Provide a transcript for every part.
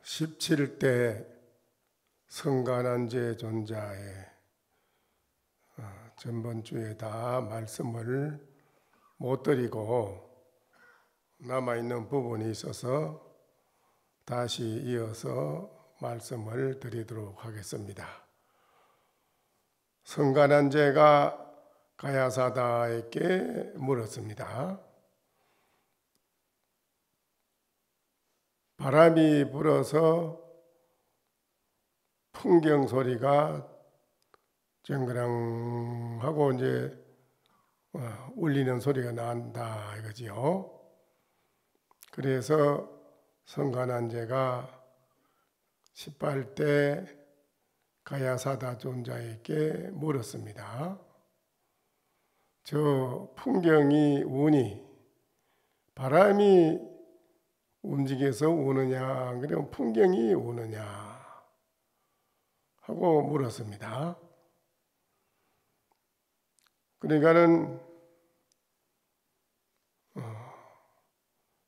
17대 성가난제 존자의 전번주에 다 말씀을 못 드리고 남아있는 부분이 있어서 다시 이어서 말씀을 드리도록 하겠습니다. 성가난제가 가야사다에게 물었습니다. 바람이 불어서 풍경 소리가 쨍그랑 하고 이제 울리는 소리가 난다 이거지요. 그래서 성가난제가 18대 가야사다 존자에게 물었습니다. 저 풍경이 우니 바람이 움직여서 우느냐, 그럼 풍경이 우느냐 하고 물었습니다. 그러니까는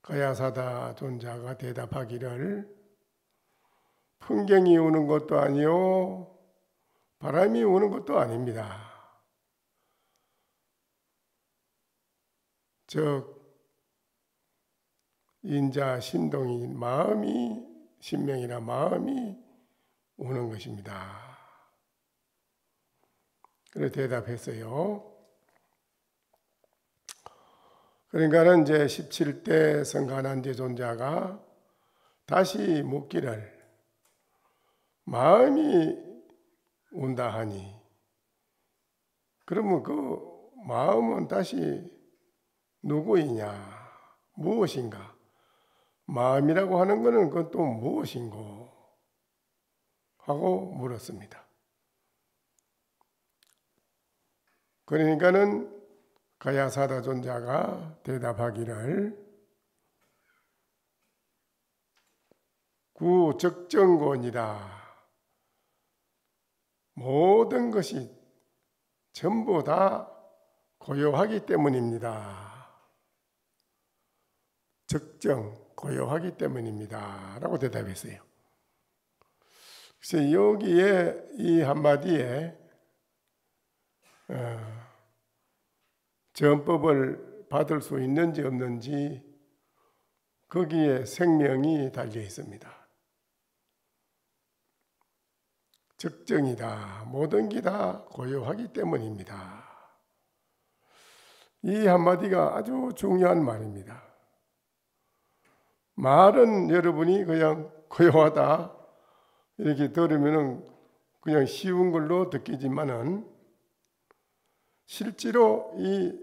가야사다 존자가 대답하기를 풍경이 우는 것도 아니요 바람이 우는 것도 아닙니다. 즉 인자 신동이 마음이 신명이나 마음이 우는 것입니다. 그래 대답했어요. 그러니까는 이제 17대 성가난제 존자가 다시 묻기를 마음이 운다 하니 그러면 그 마음은 다시 누구이냐, 무엇인가? 마음이라고 하는 것은 그건 또 무엇인고? 하고 물었습니다. 그러니까는 가야사다 존자가 대답하기를 구적정곤이다. 모든 것이 전부 다 고요하기 때문입니다. 적정, 고요하기 때문입니다. 라고 대답했어요. 그래서 여기에 이 한마디에 전법을 받을 수 있는지 없는지 거기에 생명이 달려 있습니다. 적정이다. 모든 게 다 고요하기 때문입니다. 이 한마디가 아주 중요한 말입니다. 말은 여러분이 그냥 고요하다 이렇게 들으면 그냥 쉬운 걸로 느끼지만은 실제로 이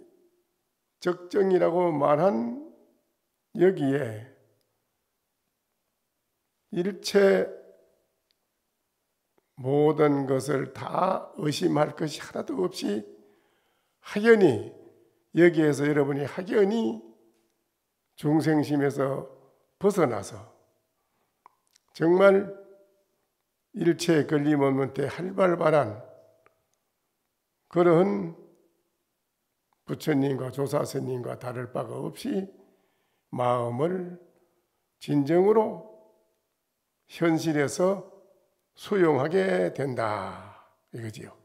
적정이라고 말한 여기에 일체 모든 것을 다 의심할 것이 하나도 없이 확연히 여기에서 여러분이 확연히 중생심에서 벗어나서 정말 일체에 걸림없는 데 활발한 그런 부처님과 조사스님과 다를 바가 없이 마음을 진정으로 현실에서 수용하게 된다 이거지요.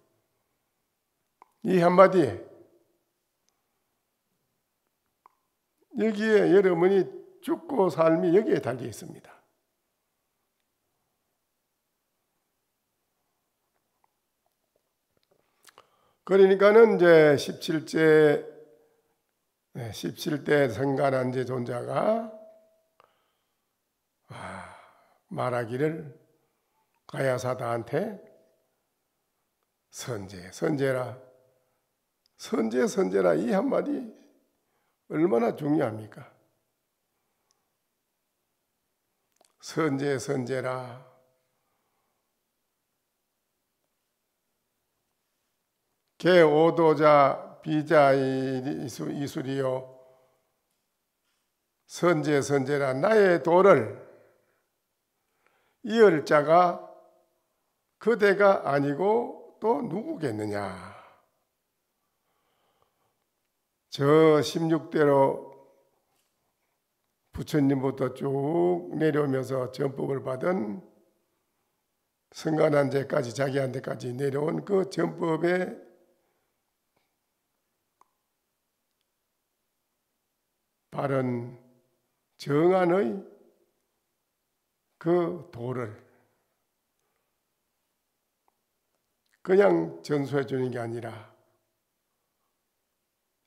이 한마디에 여기에 여러분이 죽고 삶이 여기에 달려 있습니다. 그러니까는 이제 17대 성가난제 존자가 말하기를 가야사다한테 선제라 이 한마디 얼마나 중요합니까? 선제라 개오도자 비자이수리요 선제라 나의 도를 이을 자가 그대가 아니고 또 누구겠느냐. 저 16대로 부처님부터 쭉 내려오면서 전법을 받은 성간한테까지 자기한테까지 내려온 그 전법의 바른 정안의 그 도를 그냥 전수해 주는 게 아니라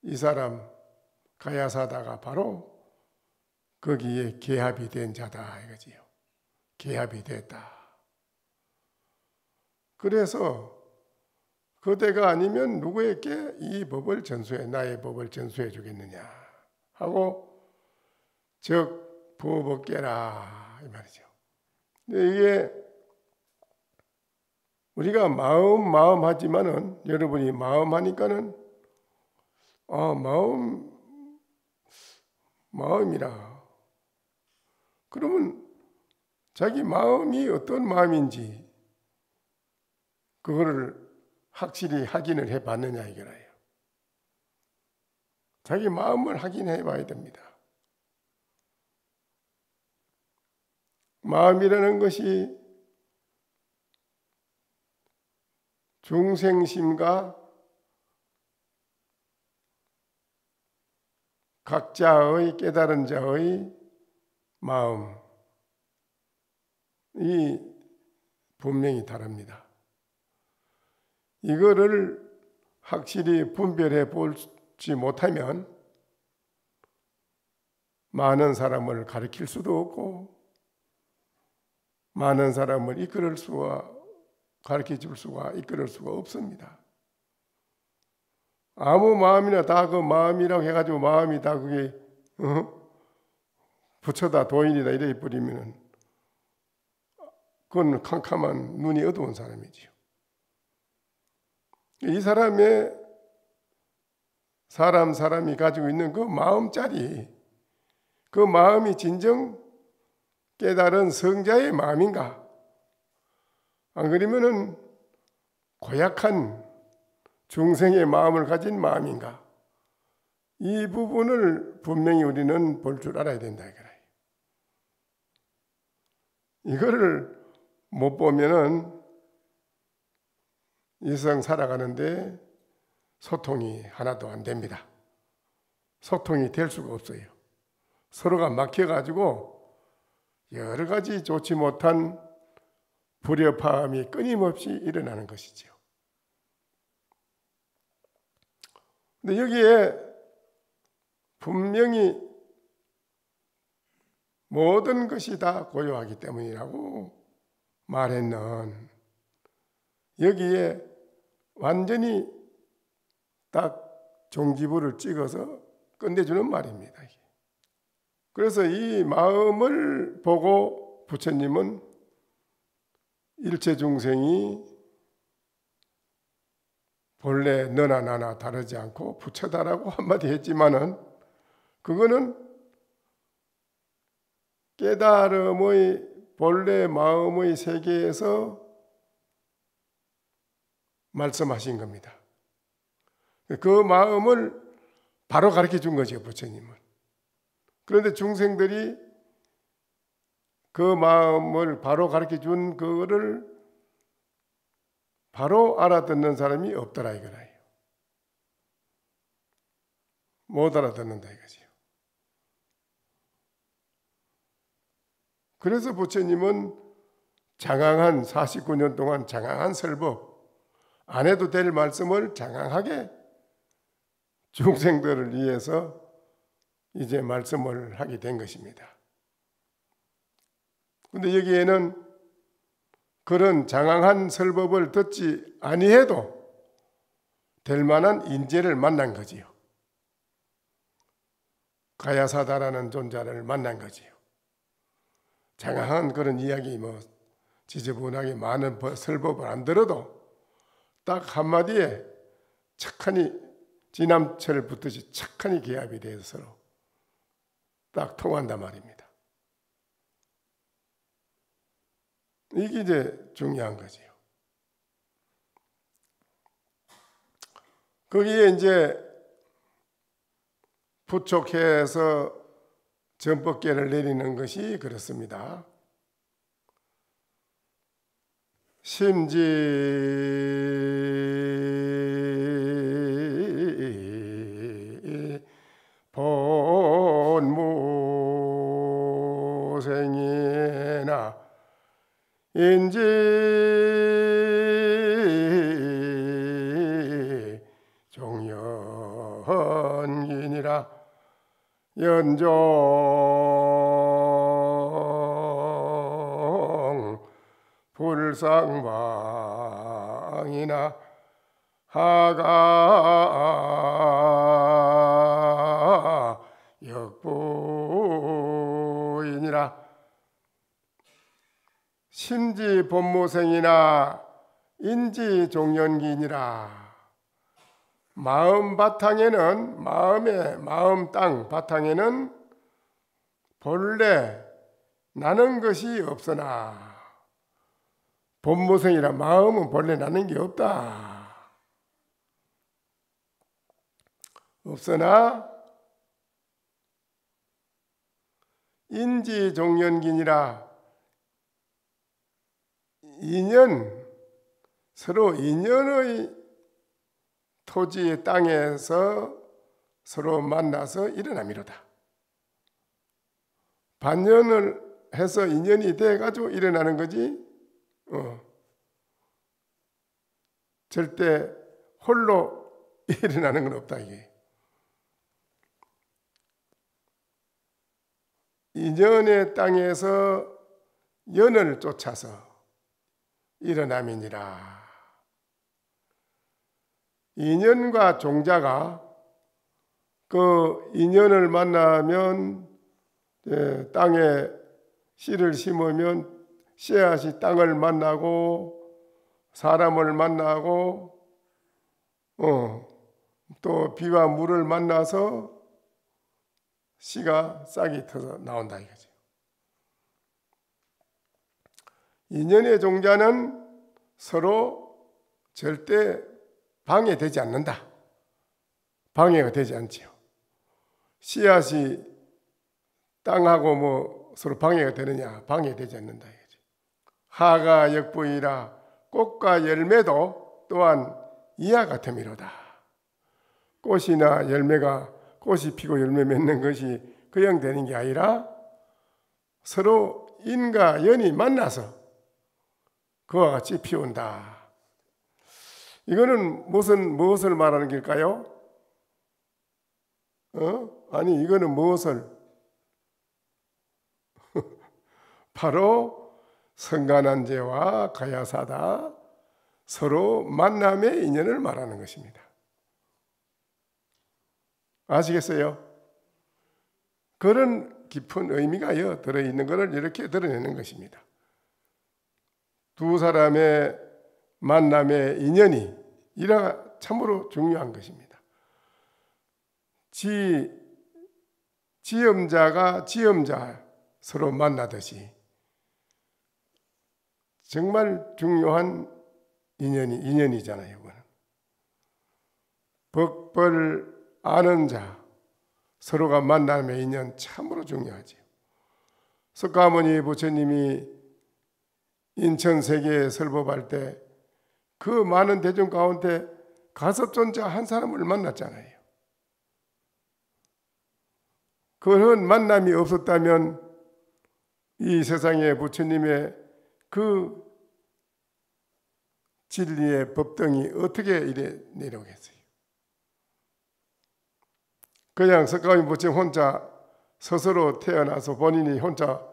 이 사람 가야사다가 바로 거기에 계합이 된 자다 이거지요. 계합이 됐다. 그래서 그대가 아니면 누구에게 이 법을 전수해 나의 법을 전수해 주겠느냐 하고 즉 부업깨라 이 말이죠. 근데 이게 우리가 마음 하지만은 여러분이 마음 하니까는 마음이라 그러면 자기 마음이 어떤 마음인지 그거를 확실히 확인을 해봤느냐 이거라요. 자기 마음을 확인해 봐야 됩니다. 마음이라는 것이 중생심과 각자의 깨달은 자의 마음이 분명히 다릅니다. 이거를 확실히 분별해 보지 못하면 많은 사람을 가르칠 수도 없고 많은 사람을 이끌을 수가 가르쳐 줄 수가 이끌을 수가 없습니다. 아무 마음이나 다 그 마음이라고 해가지고 마음이 다 그게 부처다 도인이다 이래 버리면은 그건 캄캄한 눈이 어두운 사람이지요. 이 사람이 가지고 있는 그 마음짜리 그 마음이 진정 깨달은 성자의 마음인가? 안 그러면은 고약한 중생의 마음을 가진 마음인가? 이 부분을 분명히 우리는 볼 줄 알아야 된다 이거예요. 이거를 못 보면은 일상 살아가는데 소통이 하나도 안 됩니다. 소통이 될 수가 없어요. 서로가 막혀가지고 여러 가지 좋지 못한 불협화음이 끊임없이 일어나는 것이죠. 근데 여기에 분명히 모든 것이 다 고요하기 때문이라고 말했는 여기에 완전히 딱 종지부를 찍어서 끝내주는 말입니다. 그래서 이 마음을 보고 부처님은 일체 중생이 본래 너나 나나 다르지 않고 부처다라고 한마디 했지만은 그거는 깨달음의 본래 마음의 세계에서 말씀하신 겁니다. 그 마음을 바로 가르쳐 준 거죠, 부처님은. 그런데 중생들이 그 마음을 바로 가르쳐 준 그거를 바로 알아듣는 사람이 없더라 이거라요. 못 알아듣는다 이거지요. 그래서 부처님은 장황한 49년 동안 장황한 설법 안 해도 될 말씀을 장황하게 중생들을 위해서 이제 말씀을 하게 된 것입니다. 그런데 여기에는 그런 장황한 설법을 듣지 아니해도 될 만한 인재를 만난 거지요. 가야사다라는 존재를 만난 거지요. 장황한 그런 이야기 지저분하게 많은 설법을 안 들어도 딱 한마디에 착하니 지남철 붙듯이 착하니 계합이 돼서 서로 딱 통한단 말입니다. 이게 이제 중요한 거지요. 거기에 이제 부촉해서 전법계를 내리는 것이 그렇습니다. 심지 본무생이나 인지 종연기니라 연종 불상방이나 하가 역부이니라 심지 본무생이나 인지 종연기니라 마음 바탕에는 마음 땅 바탕에는 본래 나는 것이 없으나 본무생이라 마음은 본래 나는 게 없다. 없으나 인지 종연기니라 서로 인연의 토지의 땅에서 서로 만나서 일어남이로다. 반연을 해서 인연이 돼가지고 일어나는 거지 절대 홀로 일어나는 건 없다. 이게 인연의 땅에서 연을 쫓아서 일어남이니라. 인연과 종자가 그 인연을 만나면 땅에 씨를 심으면 씨앗이 땅을 만나고 사람을 만나고 또 비와 물을 만나서 씨가 싹이 터서 나온다 이거지. 인연의 종자는 서로 절대 방해되지 않는다. 방해가 되지 않지요. 씨앗이 땅하고 서로 방해가 되느냐? 방해되지 않는다 이거지. 하가 역부이라 꽃과 열매도 또한 이와 같음이로다. 꽃이나 열매가 꽃이 피고 열매 맺는 것이 그냥 되는 게 아니라 서로 인과 연이 만나서 그와 같이 피운다. 이거는 무엇을 말하는 길까요? 아니 이거는 무엇을? 바로 성간한제와 가야사다 서로 만남의 인연을 말하는 것입니다. 아시겠어요? 그런 깊은 의미가 들어있는 것을 이렇게 드러내는 것입니다. 두 사람의 만남의 인연이 이라 참으로 중요한 것입니다. 지음자가 지음자 서로 만나듯이 정말 중요한 인연이잖아요. 이거는. 법벌 아는 자 서로가 만남의 인연 참으로 중요하지요. 석가모니 부처님이 인천 세계에 설법할 때 그 많은 대중 가운데 가섭존자 한 사람을 만났잖아요. 그런 만남이 없었다면 이 세상에 부처님의 그 진리의 법등이 어떻게 이래 내려오겠어요? 그냥 석가모니 부처님 혼자 스스로 태어나서 본인이 혼자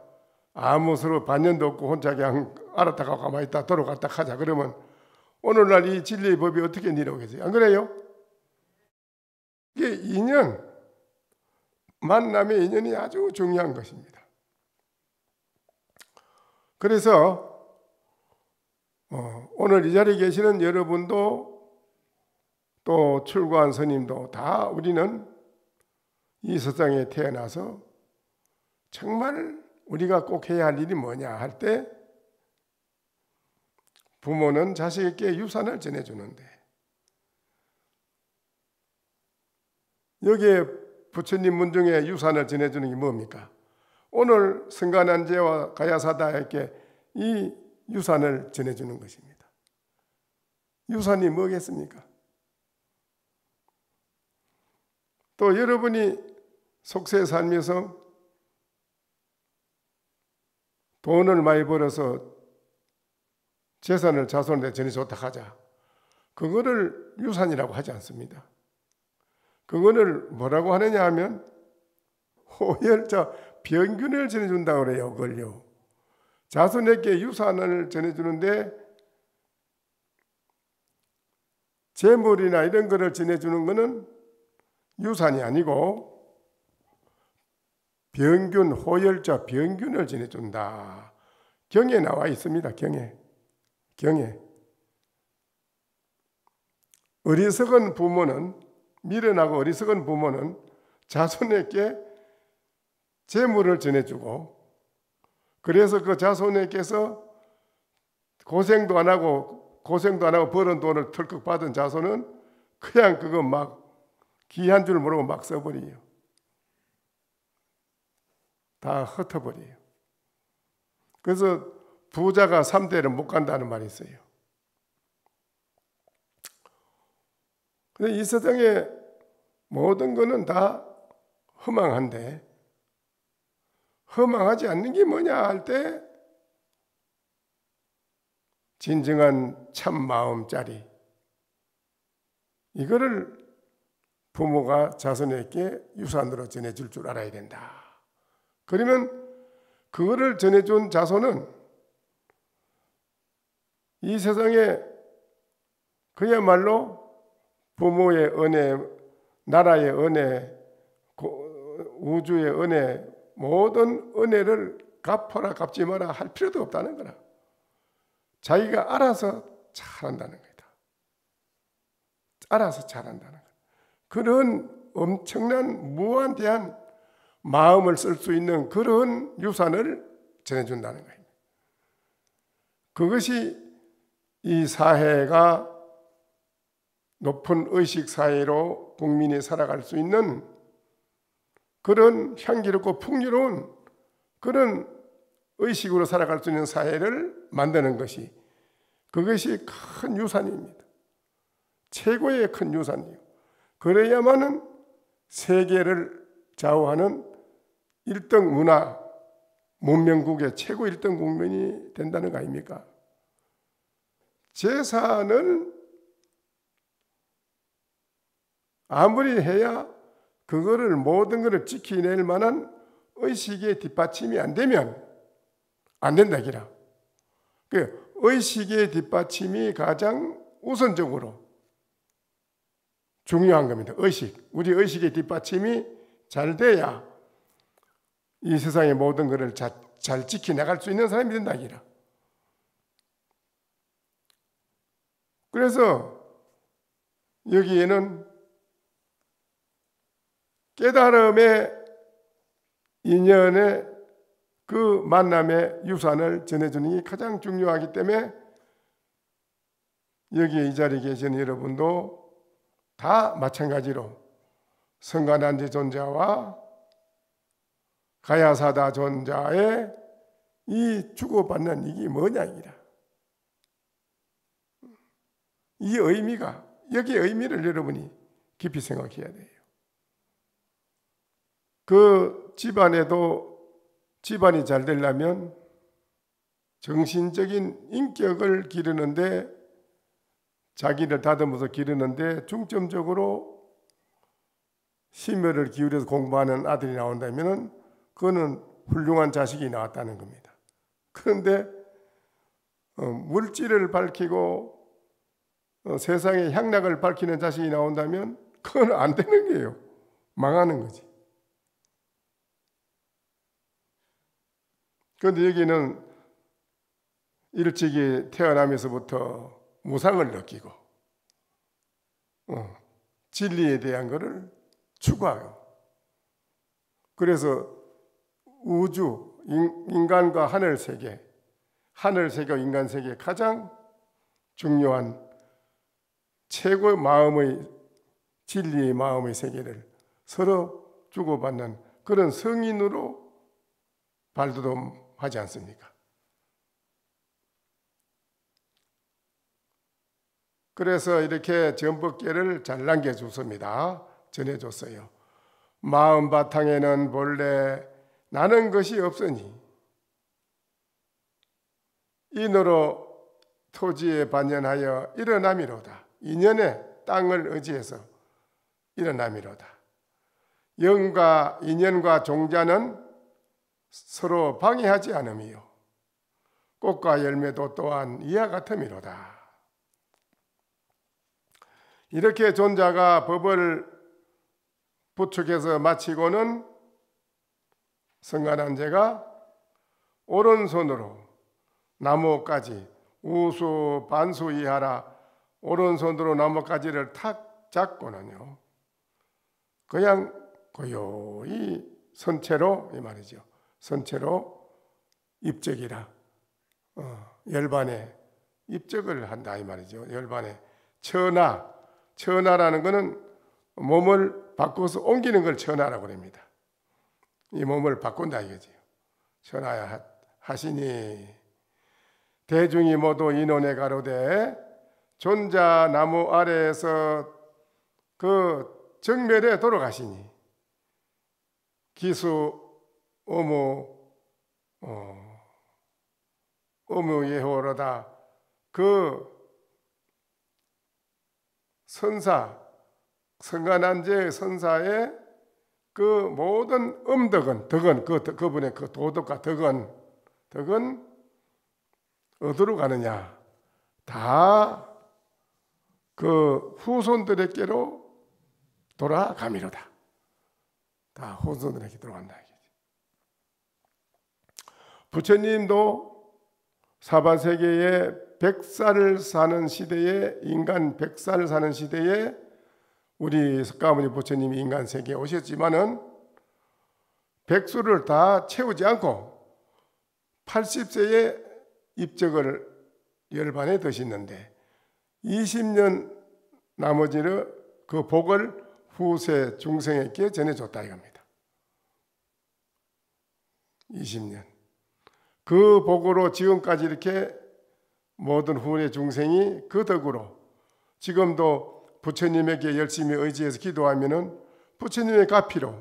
아무 서로 반연도 없고 혼자 그냥 알았다가 가만히 있다 돌아갔다 하자 그러면 오늘날 이 진리의 법이 어떻게 내려오겠어요? 안 그래요? 이게 인연, 만남의 인연이 아주 중요한 것입니다. 그래서 오늘 이 자리에 계시는 여러분도 또 출가한 스님도 다 우리는 이 세상에 태어나서 정말 우리가 꼭 해야 할 일이 뭐냐 할 때 부모는 자식에게 유산을 전해주는데 여기에 부처님 문 중에 유산을 전해주는 게 뭡니까? 오늘 성가난제와 가야사다에게 이 유산을 전해주는 것입니다. 유산이 뭐겠습니까? 또 여러분이 속세에 살면서 돈을 많이 벌어서 재산을 자손한테 전해줬다 하자. 그거를 유산이라고 하지 않습니다. 그거를 뭐라고 하느냐 하면 호혈자 병균을 전해준다고 그래요. 그걸요. 자손에게 유산을 전해주는데 재물이나 이런 거를 전해주는 거는 유산이 아니고 병균, 호혈자 병균을 전해준다. 경에 나와 있습니다. 경에. 어리석은 부모는, 미련하고 어리석은 부모는 자손에게 재물을 전해주고, 그래서 그 자손에게서 고생도 안 하고 벌은 돈을 털컥 받은 자손은 그냥 그거 막 귀한 줄 모르고 막 써버려요. 다 흩어버려요. 그래서 부자가 3대를 못 간다는 말이 있어요. 근데 이 세상에 모든 것은 다 허망한데, 허망하지 않는 게 뭐냐 할 때 진정한 참 마음짜리, 이거를 부모가 자손에게 유산으로 전해줄 줄 알아야 된다. 그러면 그거를 전해준 자손은 이 세상에 그야말로 부모의 은혜, 나라의 은혜, 우주의 은혜, 모든 은혜를 갚아라 갚지 마라 할 필요도 없다는 거라. 자기가 알아서 잘한다는 거다. 알아서 잘한다는 거다. 그런 엄청난 무한대한 마음을 쓸 수 있는 그런 유산을 전해준다는 거예요. 그것이 이 사회가 높은 의식 사회로 국민이 살아갈 수 있는 그런 향기롭고 풍요로운 그런 의식으로 살아갈 수 있는 사회를 만드는 것이, 그것이 큰 유산입니다. 최고의 큰 유산이요. 그래야만은 세계를 좌우하는 1등 문화 문명국의 최고 1등 국민이 된다는 거 아닙니까? 재산을 아무리 해야 그거를 모든 것을 지켜낼 만한 의식의 뒷받침이 안 되면 안 된다 기라. 그 의식의 뒷받침이 가장 우선적으로 중요한 겁니다. 의식, 우리 의식의 뒷받침이 잘 돼야 이 세상의 모든 것을 잘 지켜나갈 수 있는 사람이 된다 기라. 그래서 여기에는 깨달음의 인연의 그 만남의 유산을 전해주는 게 가장 중요하기 때문에 여기에 이 자리에 계신 여러분도 다 마찬가지로 성가난지 존자와 가야사다 존자의 이 주고받는 이게 뭐냐 이기라. 이 의미가, 여기의 의미를 여러분이 깊이 생각해야 돼요. 그 집안이 잘 되려면 정신적인 인격을 기르는데, 자기를 다듬어서 기르는데 중점적으로 심혈을 기울여서 공부하는 아들이 나온다면 그거는 훌륭한 자식이 나왔다는 겁니다. 그런데 물질을 밝히고 세상의 향락을 밝히는 자식이 나온다면 그건 안 되는 거예요. 망하는 거지. 그런데 여기는 일찍이 태어나면서부터 무상을 느끼고 진리에 대한 것을 추구하고, 그래서 우주, 인간과 하늘 세계와 인간 세계 가장 중요한 최고의 마음의, 진리의 마음의 세계를 서로 주고받는 그런 성인으로 발돋움하지 않습니까? 그래서 이렇게 전법계를 잘 남겨줬습니다. 전해줬어요. 마음 바탕에는 본래 나는 것이 없으니 인으로 토지에 반연하여 일어남이로다. 인연의 땅을 의지해서 일어남이로다. 영과 인연과 종자는 서로 방해하지 않음이요 꽃과 열매도 또한 이와 같음이로다. 이렇게 존자가 법을 부축해서 마치고는 성간한제가 오른손으로 나무까지 우수 반수 이하라 오른손으로 나무가지를 탁 잡고는요 그냥 고요히 선체로 이 말이죠. 선체로 입적이라 열반에 입적을 한다 이 말이죠. 열반에 천하라는 것은 몸을 바꿔서 옮기는 걸 천하라고 합니다. 이 몸을 바꾼다 이거지요. 천하야 하시니 대중이 모두 인원에 가로되 존자 나무 아래에서 그 정멸에 돌아가시니 기수 어무 예호로다. 그 선사 성간한제 선사의 그 모든 덕은 그분의 그 도덕과 덕은 어디로 가느냐? 다 그 후손들에게로 돌아가미로다. 다 후손들에게 돌아간다. 부처님도 사바세계에 100살을 사는 시대에 인간 100살 사는 시대에 우리 석가모니 부처님이 인간 세계에 오셨지만은 백수를 다 채우지 않고 80세에 입적을 열반에 드시는데 20년 나머지를 그 복을 후세 중생에게 전해줬다 이겁니다. 20년. 그 복으로 지금까지 이렇게 모든 후세 중생이 그 덕으로 지금도 부처님에게 열심히 의지해서 기도하면은 부처님의 가피로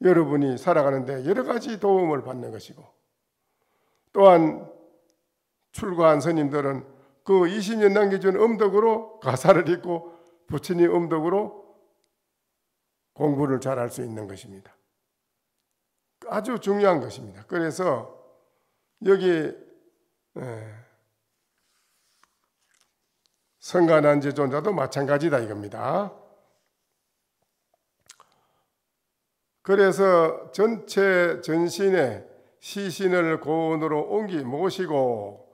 여러분이 살아가는데 여러 가지 도움을 받는 것이고 또한 출가한 스님들은 그 20년 남겨준 음덕으로 가사를 읽고 부처님 음덕으로 공부를 잘할 수 있는 것입니다. 아주 중요한 것입니다. 그래서 여기 성간한제 존자도 마찬가지다 이겁니다. 그래서 전체 전신에 시신을 고온으로 모시고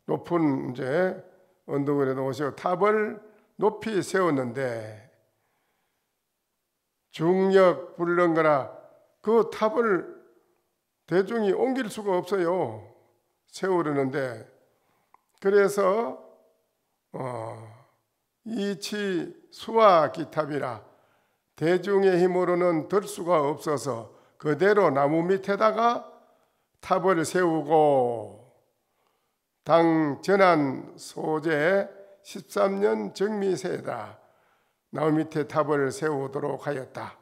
높은 이제 언덕에 모시고 탑을 높이 세웠는데 중력 불능거나 그 탑을 대중이 옮길 수가 없어요. 세우려는데 그래서 이치 수와 기탑이라 대중의 힘으로는 들 수가 없어서 그대로 나무 밑에다가 탑을 세우고 당 전한 소재 13년 정미세다 나무 밑에 탑을 세우도록 하였다.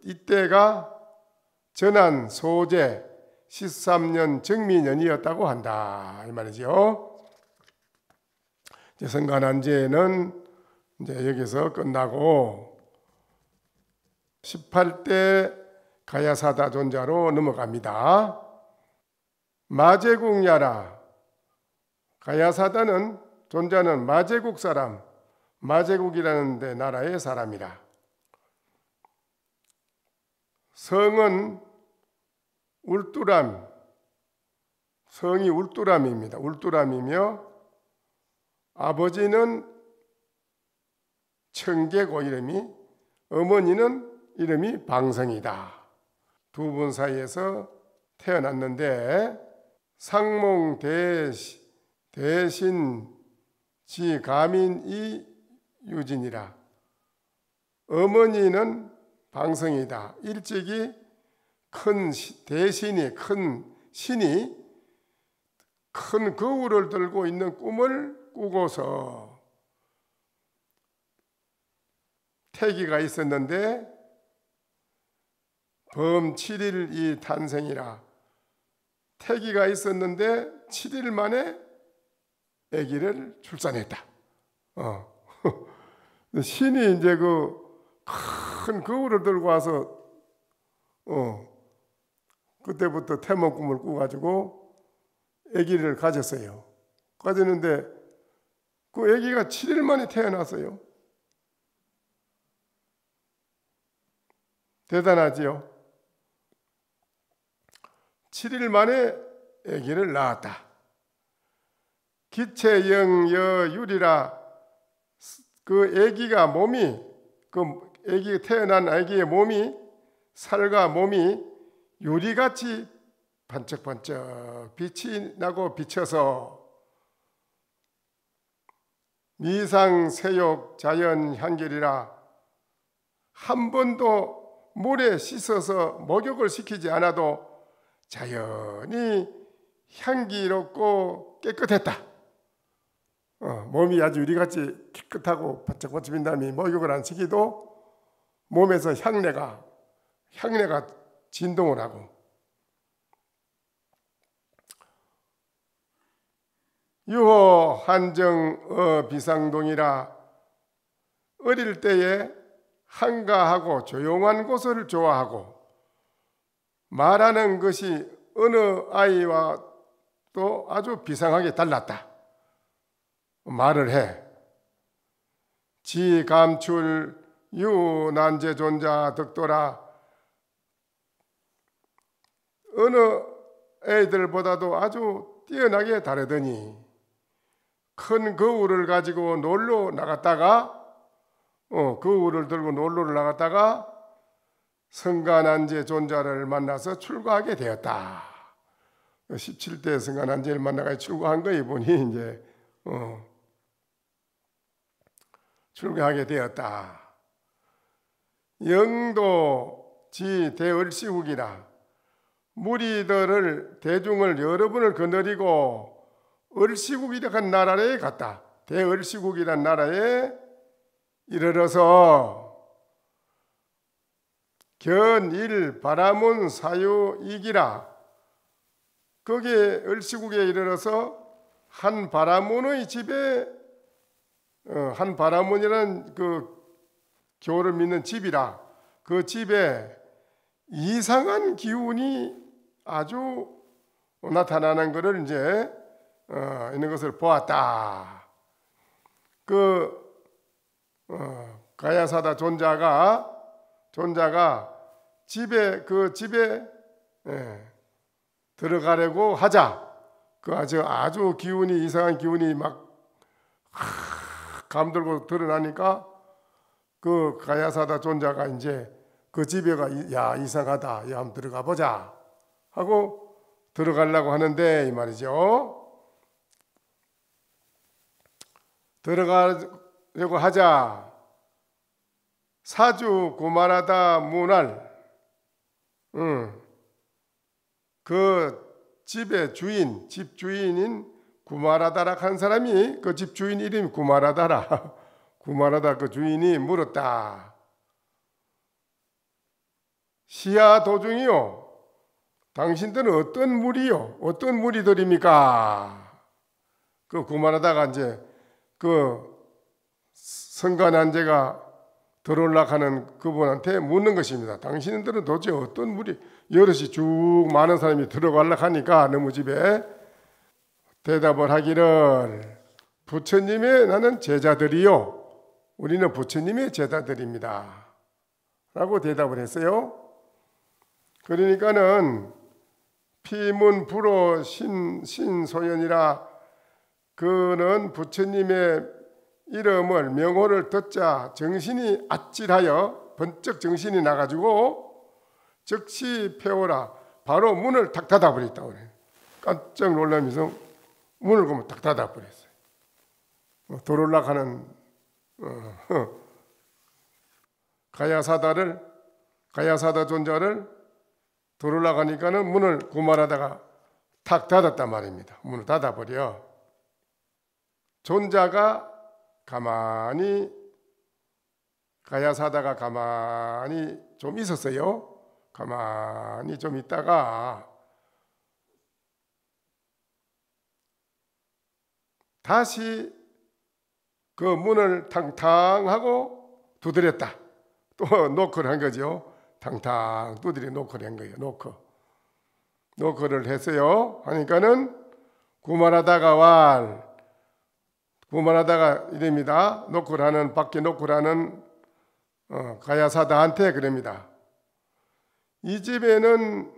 이때가 전한 소재 13년 정미년이었다고 한다 이 말이죠. 성간한제는 이제 여기서 끝나고 18대 가야사다 존자로 넘어갑니다. 마제국야라 가야사다는 존자는 마제국 사람, 마제국이라는 데 나라의 사람이라. 성은 울뚜람, 성이 울뚜람입니다. 울뚜람이며 아버지는 청계고 이름이, 어머니는 이름이 방성이다. 두 분 사이에서 태어났는데 상몽 대신 지가민 이유진이라. 어머니는 방성이다. 일찍이 대신이 큰 신이 큰 거울을 들고 있는 꿈을 꾸고서 태기가 있었는데 범 7일이 탄생이라 태기가 있었는데 7일 만에 아기를 출산했다. 신이 이제 그 큰 거울을 들고 와서 그때부터 태몽 꿈을 꾸가지고 아기를 가졌어요. 가졌는데 그 아기가 7일 만에 태어났어요. 대단하지요. 7일 만에 아기를 낳았다. 기체영여율이라 그 아기가 몸이 그 아기 태어난 아기의 몸이 살과 몸이 유리같이 반짝반짝 빛이 나고 비쳐서 미상세욕 자연향결이라 한 번도 물에 씻어서 목욕을 시키지 않아도 자연히 향기롭고 깨끗했다. 몸이 아주 유리같이 깨끗하고 반짝반짝 빛나니 목욕을 안 시키도 몸에서 향내가 진동을 하고 유호 한정 비상동이라 어릴 때에 한가하고 조용한 곳을 좋아하고 말하는 것이 어느 아이와 또 아주 비상하게 달랐다. 말을 해. 지감출 유난제존자 덕도라 어느 애들보다도 아주 뛰어나게 다르더니 큰 거울을 가지고 놀러 나갔다가 거울을 들고 놀러를 나갔다가 성가난제 존자를 만나서 출가하게 되었다. 17대 성가난제를 만나서 출가한 거 이분이 이제 출가하게 되었다. 영도 지 대얼씨국이라 무리들을 대중을 여러 번을 거느리고 얼씨국이라는 나라에 갔다. 대얼씨국이라는 나라에 이르러서 견일 바라문 사유이기라 거기에 얼씨국에 이르러서 한 바라문의 집에 한 바라문이라는 그 교를 믿는 집이라 그 집에 이상한 기운이 아주 나타나는 것을 이제 있는 것을 보았다. 가야사다 존자가 집에 들어가려고 하자. 그 아주 기운이 이상한 기운이 막 감돌고 드러나니까 그 가야사다 존자가 이제 그 집에가 야 이상하다. 야 한번 들어가 보자 하고 들어가려고 하는데 이 말이죠. 들어가려고 하자 사주 구마라다 문할 그 집의 주인 집 주인인 구마라다라 한 사람이 그 집 주인 이름이 구마라다라 구마라다 그 주인이 물었다. 시야 도중이요 당신들은 어떤 무리요 어떤 무리들입니까? 그 구마라다가 이제 그 성가난제가 들어올라고 하는 그분한테 묻는 것입니다. 당신들은 도대체 어떤 무리 여럿이 쭉 많은 사람이 들어가려고 하니까 너무 집에 대답을 하기를 부처님의 나는 제자들이요 우리는 부처님의 제자들입니다 라고 대답을 했어요. 그러니까는 피문불호 신소연이라 그는 부처님의 이름을 명호를 듣자 정신이 아찔하여 번쩍 정신이 나가지고 즉시 폐오라 바로 문을 탁 닫아버렸다고 그래요. 깜짝 놀라면서 문을 그러면 탁 닫아버렸어요. 들어올라가는 가야사다 존자를 들어올라가니까는 문을 구말하다가 탁 닫았단 말입니다. 문을 닫아버려. 존자가 가만히 가야사다가 가만히 좀 있었어요. 가만히 좀 있다가 다시 그 문을 탕탕하고 두드렸다. 또 노크를 한 거죠. 탕탕 두드려 노크를 한 거예요. 노크를 했어요. 하니까는 구말하다가 이럽니다. 노크를 하는 밖에 노크를 하는 가야사다한테 그럽니다. 이 집에는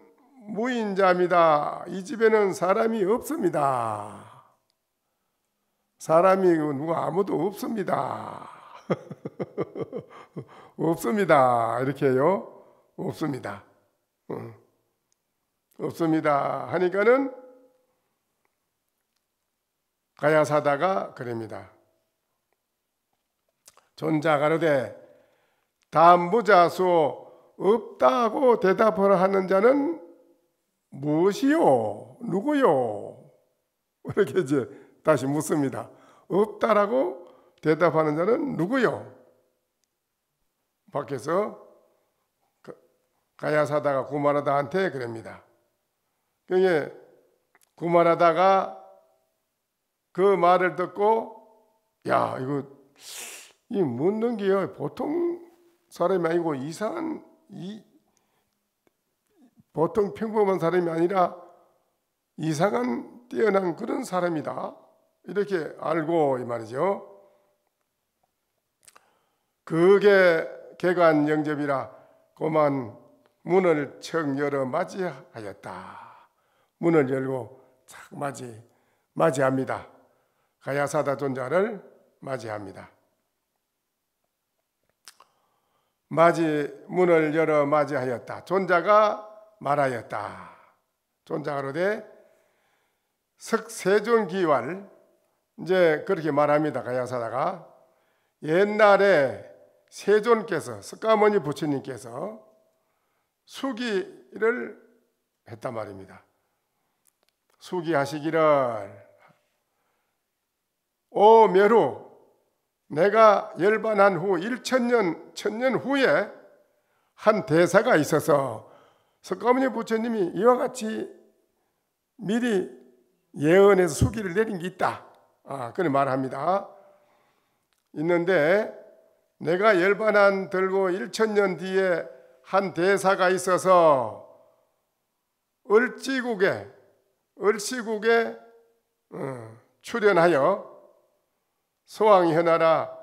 무인자입니다. 이 집에는 사람이 없습니다. 사람이 누가 아무도 없습니다. 없습니다. 이렇게 해요. 없습니다. 없습니다. 하니까는 가야사다가 그럽니다. 존자 가로되 담부자수 없다고 대답을 하는 자는 무엇이요? 누구요? 이렇게 이제 다시 묻습니다. 없다라고 대답하는 자는 누구요? 밖에서 가야사다가 구말하다한테 그럽니다. 그게 구말하다가 그 말을 듣고 야 이거 이 묻는 게 보통 사람이 아니고 이상한 보통 평범한 사람이 아니라 이상한 뛰어난 그런 사람이다. 이렇게 알고 이 말이죠. 그게 개관 영접이라 고만 문을 척 열어 맞이하였다. 문을 열고 착 맞이합니다. 가야사다 존자를 맞이합니다. 문을 열어 맞이하였다. 존자가 말하였다. 존자가 그러되 석세존기왈 이제 그렇게 말합니다. 가야사다가 옛날에 세존께서 석가모니 부처님께서 수기를 했단 말입니다. 수기하시기를 오 멸후 내가 열반한 후 1000년 후에 한 대사가 있어서 석가모니 부처님이 이와 같이 미리 예언해서 수기를 내린 게 있다. 그런 말을 합니다. 있는데 내가 열반한 들고 1000년 뒤에 한 대사가 있어서 을시국에 출연하여 소왕현하라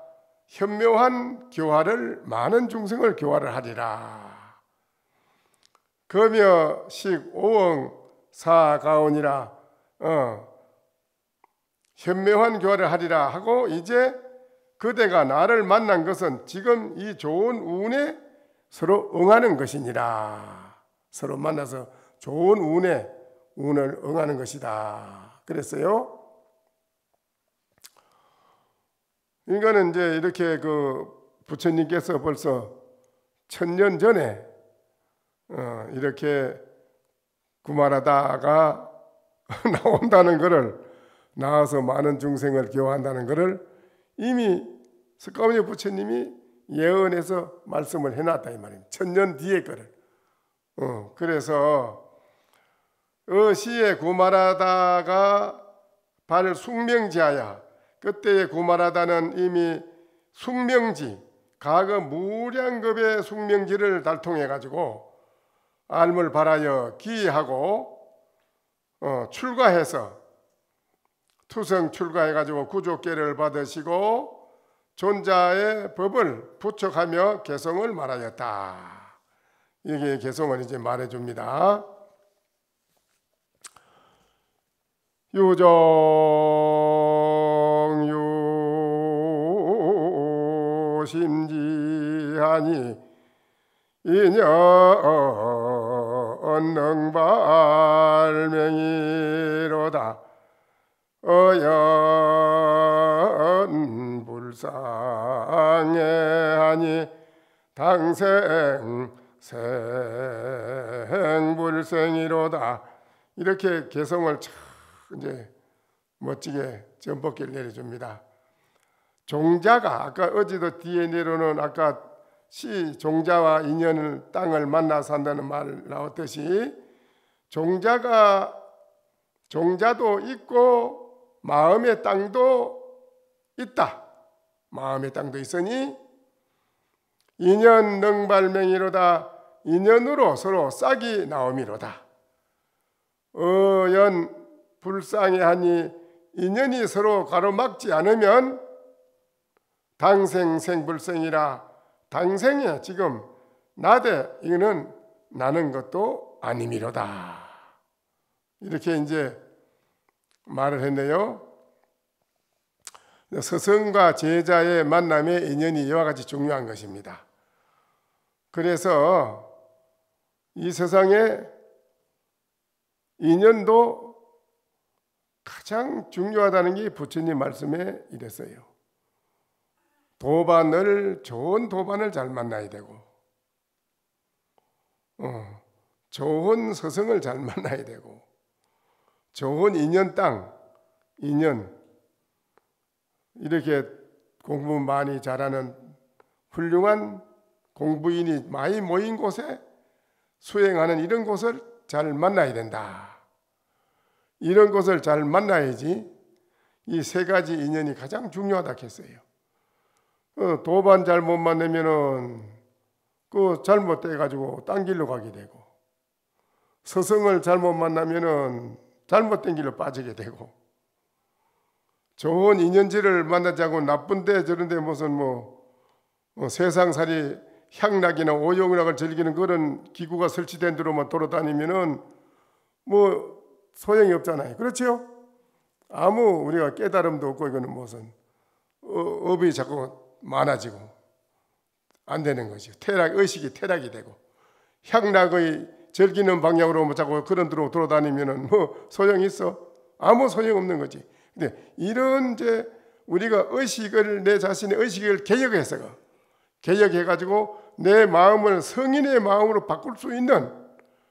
현묘한 교화를 많은 중생을 교화를 하리라. 거며 식오엉 사가온이라 현묘한 교화를 하리라 하고 이제 그대가 나를 만난 것은 지금 이 좋은 운에 서로 응하는 것이니라. 서로 만나서 좋은 운을 응하는 것이다. 그랬어요. 이거는 이제 이렇게 그 부처님께서 벌써 1000년 전에 이렇게 구말하다가 나온다는 것을 나와서 많은 중생을 교화한다는 것을 이미 석가모니 부처님이 예언해서 말씀을 해놨다 이 말입니다. 1000년 뒤의 거를. 그래서 시에 구말하다가 발 숙명지하야 그때의 구말하다는 이미 숙명지 과거 무량겁의 숙명지를 달통해 가지고 알물 발하여 기하고 출가해서 투성 출가해 가지고 구족계를 받으시고 존자의 법을 부척하며 개성을 말하였다. 이게 개성을 이제 말해줍니다. 유정유심지하니 인연능발명이로다 어연불상해하니 당생 생불생이로다. 이렇게 개성을 참 이제 멋지게 전법기를 내려줍니다. 종자가 아까 어제도 뒤에 내려오는 아까 시 종자와 인연을 땅을 만나 산다는 말 나왔듯이 종자도 있고 마음의 땅도 있다. 마음의 땅도 있으니 인연 능발맹이로다. 인연으로 서로 싹이 나옴이로다. 어연 불상이하니 인연이 서로 가로막지 않으면 당생생불생이라. 당생에 지금 나대 이거는 나는 것도 아님이로다. 이렇게 이제 말을 했네요. 스승과 제자의 만남의 인연이 이와 같이 중요한 것입니다. 그래서 이 세상에 인연도 가장 중요하다는 게 부처님 말씀에 이랬어요. 좋은 도반을 잘 만나야 되고 좋은 스승을 잘 만나야 되고 좋은 인연 이렇게 공부 많이 잘하는 훌륭한 공부인이 많이 모인 곳에 수행하는 이런 곳을 잘 만나야 된다. 이런 곳을 잘 만나야지 이 세 가지 인연이 가장 중요하다 했어요. 도반 잘못 만나면은 그 잘못돼 가지고 딴 길로 가게 되고, 스승을 잘못 만나면은 잘못된 길로 빠지게 되고, 좋은 인연지를 만나자고 나쁜데 저런데 무슨 세상살이 향락이나 오용락을 즐기는 그런 기구가 설치된 데로만 돌아다니면은 소용이 없잖아요. 그렇죠? 아무 우리가 깨달음도 없고 이거는 무슨 업이 자꾸 많아지고 안 되는 거죠. 의식이 퇴락이 되고 향락의 즐기는 방향으로 자꾸 그런 데로 돌아다니면은 소용이 있어? 아무 소용 없는 거지. 근데 이런 이제 우리가 내 자신의 의식을 개혁해가지고 내 마음을 성인의 마음으로 바꿀 수 있는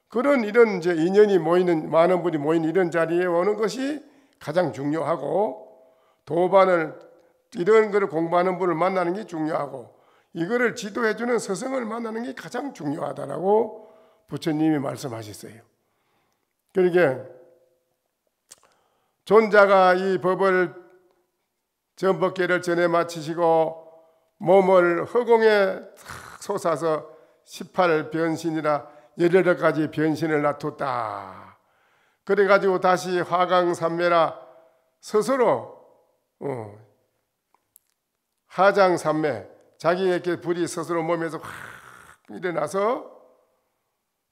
그런 이런 이제 인연이 모이는 많은 분이 모이는 이런 자리에 오는 것이 가장 중요하고, 도반을 이런 거를 공부하는 분을 만나는 게 중요하고, 이거를 지도해주는 스승을 만나는 게 가장 중요하다라고 부처님이 말씀하셨어요. 그러니까 존자가 이 법을 전법계를 전해 마치시고 몸을 허공에 솟아서 18변신이라 18가지 변신을 놔뒀다. 그래가지고 다시 화강산매라 스스로 하장산매, 자기에게 불이 스스로 몸에서 확 일어나서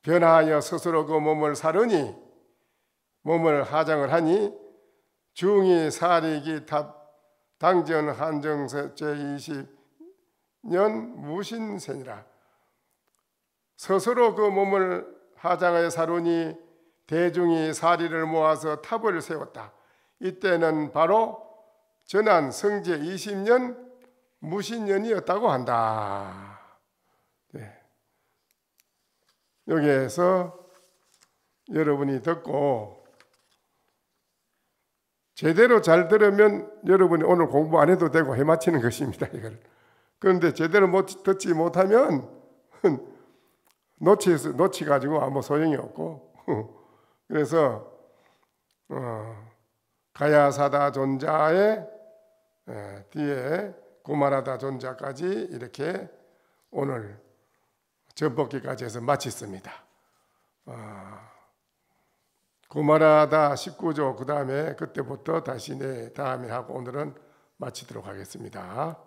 변화하여 스스로 그 몸을 사르니, 몸을 하장을 하니 중이 사리기 당전 한정세 제20년 무신세니라. 스스로 그 몸을 하장하여 사르니 대중이 사리를 모아서 탑을 세웠다. 이때는 바로 전한 성제 20년 무신년이었다고 한다. 네. 여기에서 여러분이 듣고 제대로 잘 들으면 여러분이 오늘 공부 안 해도 되고 해마치는 것입니다. 이걸. 그런데 제대로 듣지 못하면 놓치가지고 아무 소용이 없고 그래서 가야사다 존자의 뒤에 구마라다 존자까지 이렇게 오늘 전법기까지 해서 마쳤습니다. 구마라다 19조 그 다음에 그때부터 다시 다음에 하고 오늘은 마치도록 하겠습니다.